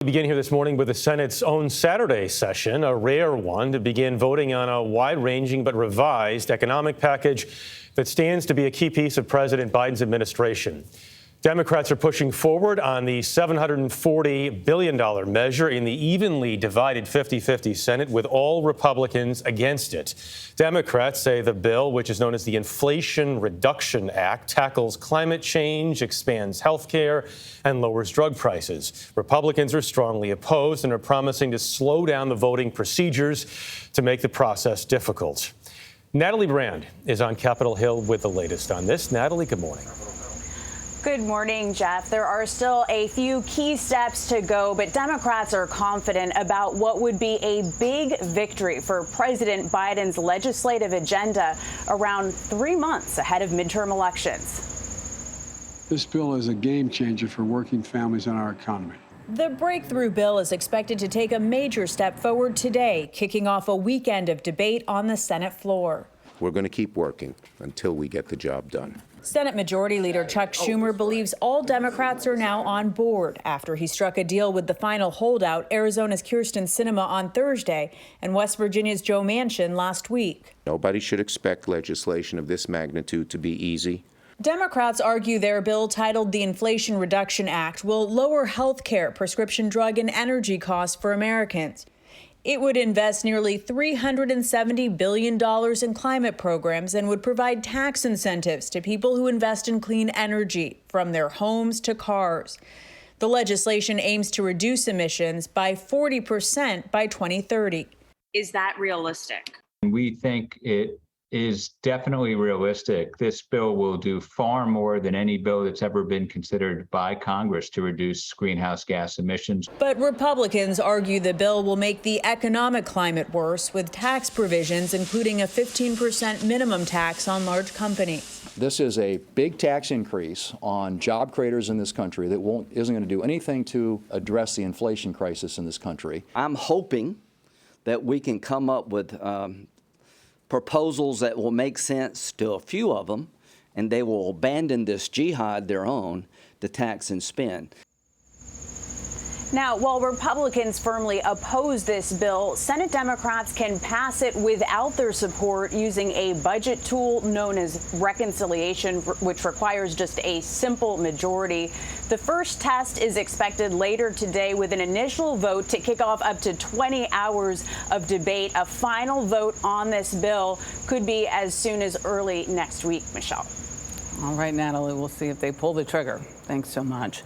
We begin here this morning with the Senate's own Saturday session, a rare one, to begin voting on a wide-ranging but revised economic package that stands to be a key piece of President Biden's administration. Democrats are pushing forward on the $740 billion measure in the evenly divided 50-50 Senate, with all Republicans against it. Democrats say the bill, which is known as the Inflation Reduction Act, tackles climate change, expands health care, and lowers drug prices. Republicans are strongly opposed and are promising to slow down the voting procedures to make the process difficult. Natalie Brand is on Capitol Hill with the latest on this. Natalie, good morning. Good morning, Jeff. There are still a few key steps to go, but Democrats are confident about what would be a big victory for President Biden's legislative agenda around 3 months ahead of midterm elections. This bill is a game changer for working families and our economy. The breakthrough bill is expected to take a major step forward today, kicking off a weekend of debate on the Senate floor. We're going to keep working until we get the job done. Senate Majority Leader Chuck Schumer believes all Democrats are now on board after he struck a deal with the final holdout, Arizona's Kyrsten Sinema, on Thursday and West Virginia's Joe Manchin last week. Nobody should expect legislation of this magnitude to be easy. Democrats argue their bill, titled the Inflation Reduction Act, will lower health care, prescription drug, and energy costs for Americans. It would invest nearly $370 billion in climate programs and would provide tax incentives to people who invest in clean energy, from their homes to cars. The legislation aims to reduce emissions by 40% by 2030. Is that realistic? We think it is definitely realistic. This bill will do far more than any bill that's ever been considered by Congress to reduce greenhouse gas emissions. But Republicans argue the bill will make the economic climate worse, with tax provisions including a 15% minimum tax on large companies. This is a big tax increase on job creators in this country that isn't going to do anything to address the inflation crisis in this country. I'm hoping that we can come up with proposals that will make sense to a few of them, and they will abandon this jihad their own to tax and spend. Now, while Republicans firmly oppose this bill, Senate Democrats can pass it without their support using a budget tool known as reconciliation, which requires just a simple majority. The first test is expected later today, with an initial vote to kick off up to 20 hours of debate. A final vote on this bill could be as soon as early next week, Michelle. All right, Natalie, we'll see if they pull the trigger. Thanks so much.